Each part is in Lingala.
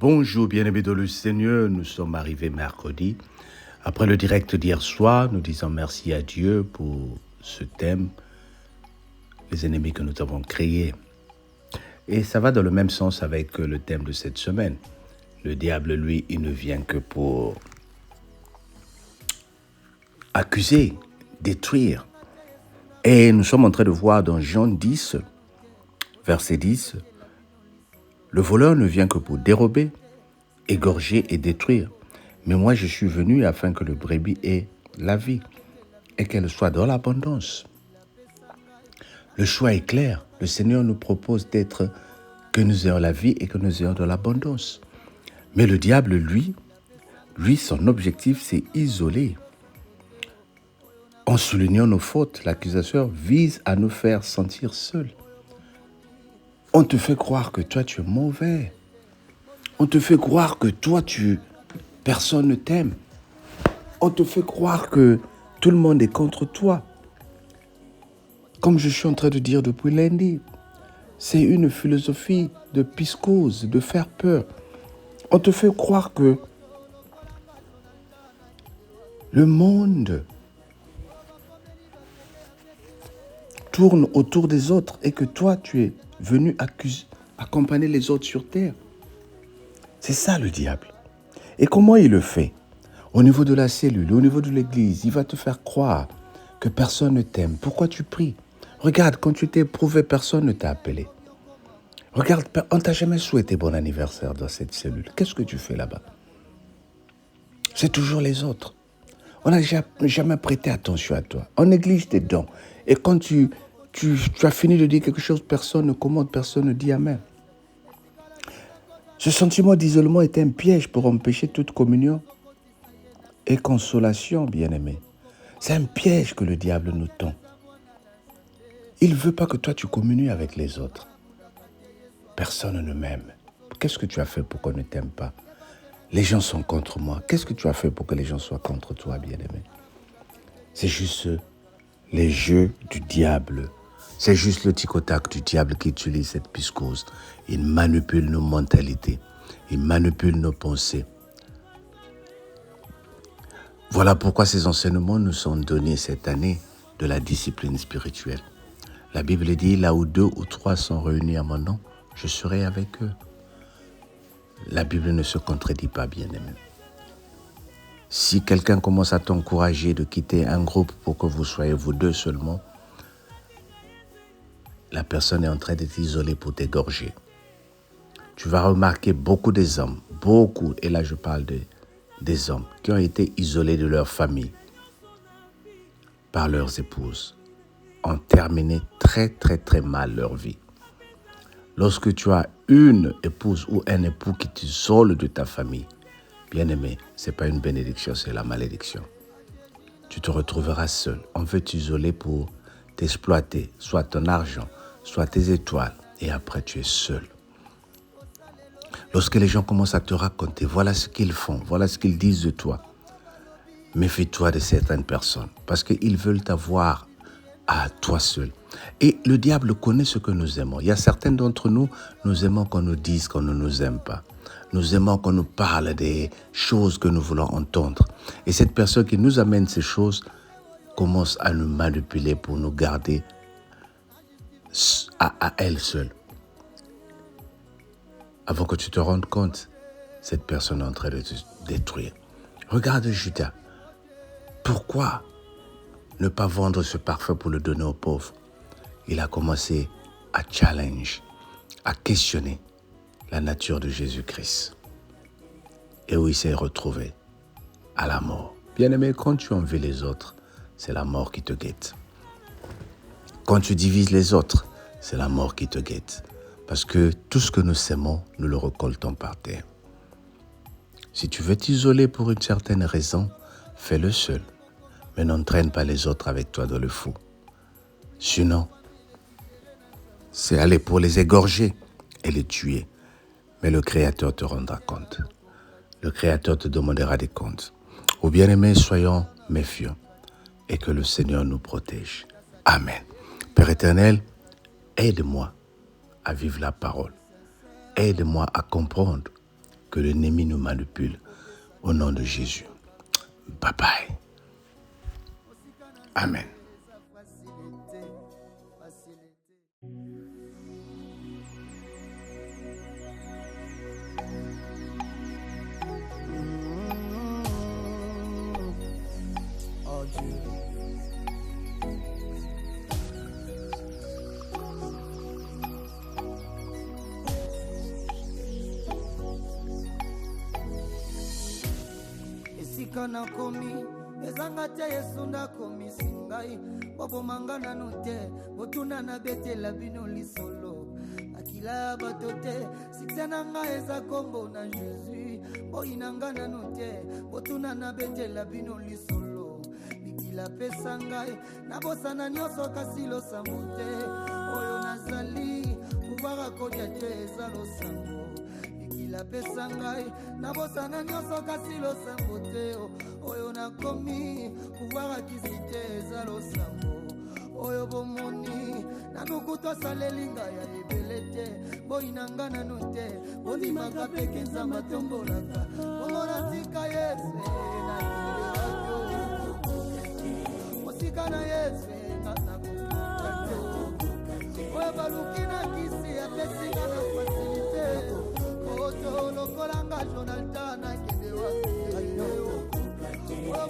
Bonjour bien-aimés dans le Seigneur, nous sommes arrivés mercredi. Après le direct d'hier soir, nous disons merci à Dieu pour ce thème, les ennemis que nous avons créés. Et ça va dans le même sens avec le thème de cette semaine. Le diable, lui, il ne vient que pour accuser, détruire. Et nous sommes en train de voir dans Jean 10, verset 10, le voleur ne vient que pour dérober, égorger et détruire. Mais moi, je suis venu afin que le brebis ait la vie et qu'elle soit dans l'abondance. Le choix est clair. Le Seigneur nous propose que nous ayons la vie et que nous ayons de l'abondance. Mais le diable, lui, son objectif, c'est isoler. En soulignant nos fautes, l'accusateur vise à nous faire sentir seuls. On te fait croire que toi, tu es mauvais. On te fait croire que toi, personne ne t'aime. On te fait croire que tout le monde est contre toi. Comme je suis en train de dire depuis lundi, c'est une philosophie de psychose, de faire peur. On te fait croire que le monde tourne autour des autres et que toi, tu es venu accompagner les autres sur terre. C'est ça le diable. Et comment il le fait? Au niveau de la cellule, au niveau de l'église, il va te faire croire que personne ne t'aime. Pourquoi tu pries? Regarde, quand tu t'es éprouvé, personne ne t'a appelé. Regarde, on ne t'a jamais souhaité bon anniversaire dans cette cellule. Qu'est-ce que tu fais là-bas? C'est toujours les autres. On n'a jamais prêté attention à toi. On néglige tes dons. Et quand tu as fini de dire quelque chose, personne ne commente, personne ne dit amen. Ce sentiment d'isolement est un piège pour empêcher toute communion et consolation, bien-aimé. C'est un piège que le diable nous tend. Il ne veut pas que toi tu communies avec les autres. Personne ne m'aime. Qu'est-ce que tu as fait pour qu'on ne t'aime pas? Les gens sont contre moi. Qu'est-ce que tu as fait pour que les gens soient contre toi, bien-aimé? C'est juste les jeux du diable. C'est juste le tic-au-tac du diable qui utilise cette psychose. Il manipule nos mentalités. Il manipule nos pensées. Voilà pourquoi ces enseignements nous sont donnés cette année de la discipline spirituelle. La Bible dit, là où 2 ou 3 sont réunis à mon nom, je serai avec eux. La Bible ne se contredit pas, bien-aimé. Si quelqu'un commence à t'encourager de quitter un groupe pour que vous soyez vous deux seulement, la personne est en train de t'isoler pour t'égorger. Tu vas remarquer beaucoup des hommes, beaucoup, et là je parle des hommes, qui ont été isolés de leur famille par leurs épouses, ont terminé très très très mal leur vie. Lorsque tu as une épouse ou un époux qui t'isole de ta famille, bien-aimé, ce n'est pas une bénédiction, c'est la malédiction. Tu te retrouveras seul. On veut t'isoler pour t'exploiter, soit ton argent, soit tes étoiles, et après tu es seul. Lorsque les gens commencent à te raconter, voilà ce qu'ils font, voilà ce qu'ils disent de toi, méfie-toi de certaines personnes, parce qu'ils veulent t'avoir à toi seul. Et le diable connaît ce que nous aimons. Il y a certains d'entre nous, nous aimons qu'on nous dise qu'on ne nous aime pas. Nous aimons qu'on nous parle des choses que nous voulons entendre. Et cette personne qui nous amène ces choses commence à nous manipuler pour nous garder à elle seule. Avant que tu te rendes compte, cette personne est en train de te détruire. Regarde Judas. Pourquoi ne pas vendre ce parfum pour le donner aux pauvres? Il a commencé à challenge, à questionner la nature de Jésus-Christ. Et où il s'est retrouvé? À la mort. Bien-aimé, quand tu envies les autres, c'est la mort qui te guette. Quand tu divises les autres, c'est la mort qui te guette. Parce que tout ce que nous sèmons, nous le récoltons par terre. Si tu veux t'isoler pour une certaine raison, fais-le seul. Mais n'entraîne pas les autres avec toi dans le fou. Sinon, c'est aller pour les égorger et les tuer. Mais le Créateur te rendra compte. Le Créateur te demandera des comptes. Ô bien-aimés, soyons méfiants et que le Seigneur nous protège. Amen. Père éternel, aide-moi à vivre la parole. Aide-moi à comprendre que l'ennemi nous manipule. Au nom de Jésus. Bye bye. Amen. Oh Dieu. Esika nakomi ezanga te Yesu ndakomisi ngai bobomanga nanu te botuna na betela bino lisolo akila ya bato te sikse na ngai eza kombo na Jésus boyinanga nanu te botuna na betela bino lisolo likila pesa ngai nabosana nyonso kasi losambo te oyo nazali pouvoir akodia te eza losambo la pesa ngai nabosana nyonso kasi losambo te oyo nakomi pouvoir akisite eza losambo oyo bomoni nanuku tosaleli ngai ya ebele te boyinanga nanu te bondimaka peke nzambe atombolaka bomona tika Yesu nakilelako mosika na Yesu nakokuka te oyo baluki na kisi apesinga na fasilite oto lokolanga Jonathan akende wapi oyo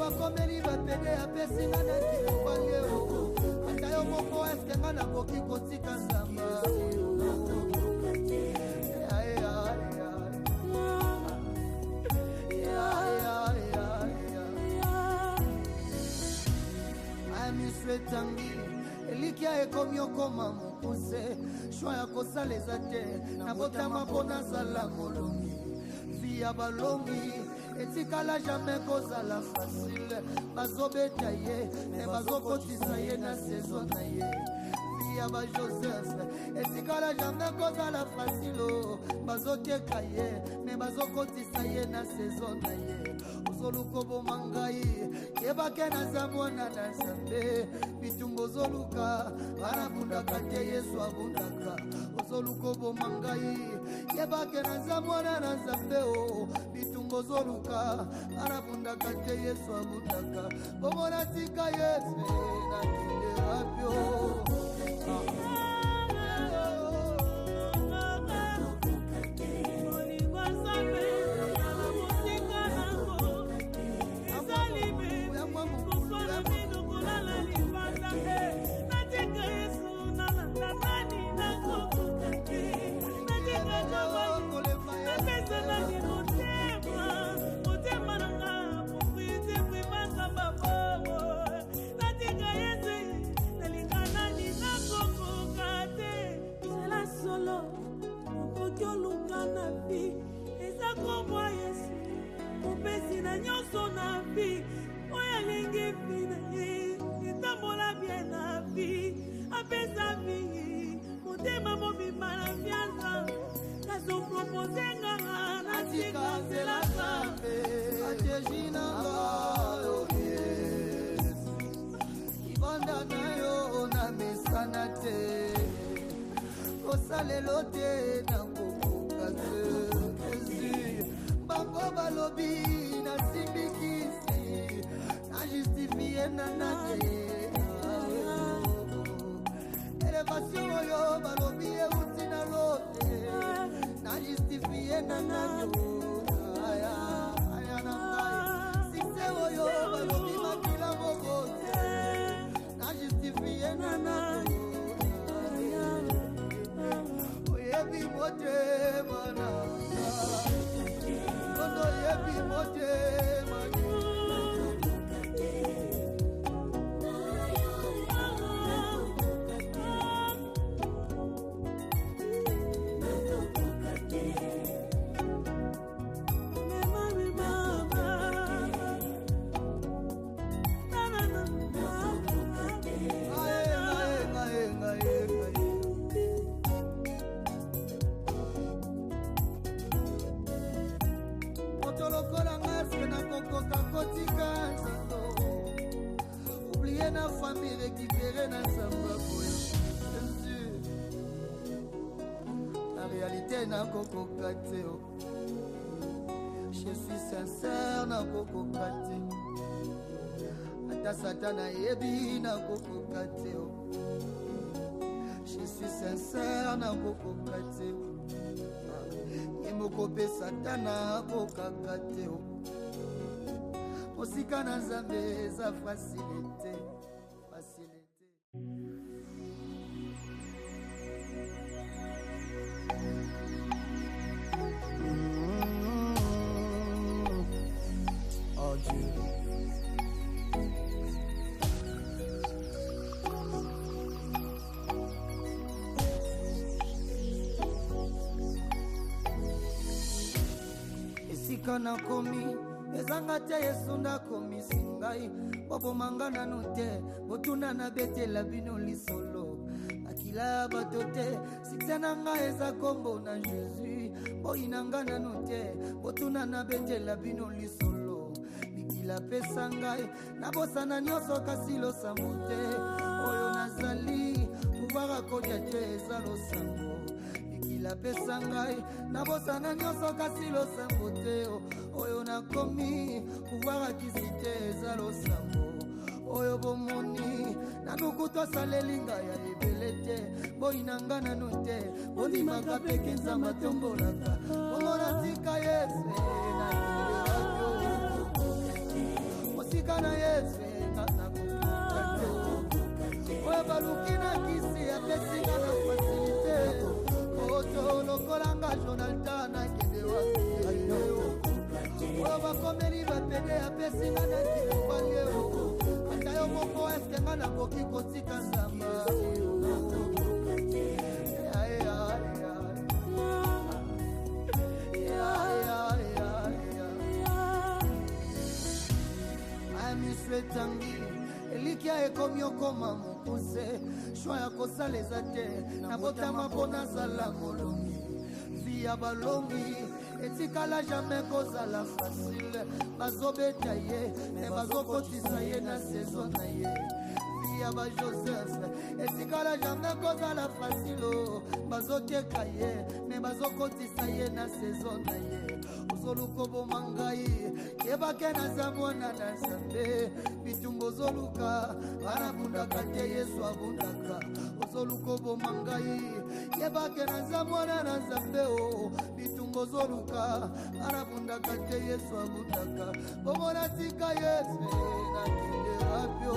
bakomeli bapede apesinga na kilobalieo ata yo moko eske nga nakoki kotika nzamba ayamiswetangi elikia ekomi okoma mokuse shwa ya kosala eza te nabotama mpo nazala molongi vi ya balongi etikala jamai kozala fasile bazobeta ye me bazokotisa ye na saison na ye vi ya bajoseph etikala jamai kozala fasilo bazoteka ye me bazokotisa ye na saison na ye ozoluka oboma ngai yebake naza mwana na nzambe bitumba ozoluka banabundaka te Yesu abundaka ozoluka oboma ngai yebake naza mwana na nzambe o bitumba ozoluka banabundaka te Yesu abundaka bomona tika Yesu nakende wapyo Salelote na kokoka te bango balobi na simbikisi na justifie na nate elevation oyo balobi euti na lote na justifie na nanyo aya na ngai sikse oyo balobi makila mokote na justifie na nanyo yebi mote mana kondo yebi mote mana oubliez na famille récupérer na samba la réalité na kokoka te Je suis sincère na kokokate ata satana yebi na kokokate. Je suis sincère na kokokate yemokope satana kokakate. Osika na Nzambe za facilité. Oh Dieu. Esika na komi ezanga te Yesu ndakomi singai bobomanga nanu te botuna na betela bino lisolo akila bato te sikse na ngai eza kombo na Jésus boyinanga nanu te botuna na betela bino lisolo bikila pesa ngai nabosana nyonso kasi losambo te oyo nazali pouvoir akodia te eza losambo bikila pesa ngai nabosana nyonso kasi losambo te oyo nakomi pouvoir akisi te eza losambo oyo bomoni nanuku tosaleli ngai ya ebele te boyinanga nanu te bondimaka peke Nzambe atombolaka omona tika Yesu nakilelako osika na Yesu nakokokate oyo baluki na kisi apesinga na fasilite oto lokolanga Jonathan nakende wapi oyo bakomeli bapede apesinga na kilembangeo ata yo moko eske nga nakoki kotika Nzambe tangi elikia ekomi okoma mokuse shwa ya kosala eza te nabotama mpo nazala molongi vi ya balongi etikala jamai kozala facile bazobeta ye me bazokotisa ye na saison na ye vi ya bajoseph etikala jamai kozala facile bazoteka ye me bazokotisa ye na saison na ye ozoluka boma ngai yebake naza mwana na Nzambe bitumba ozoluka banabundaka te Yesu abundaka ozoluka boma ngai yebake naza mwana na Nzambe bitumba ozoluka banabundaka te Yesu abundaka bomona tika Yesu nakende rapio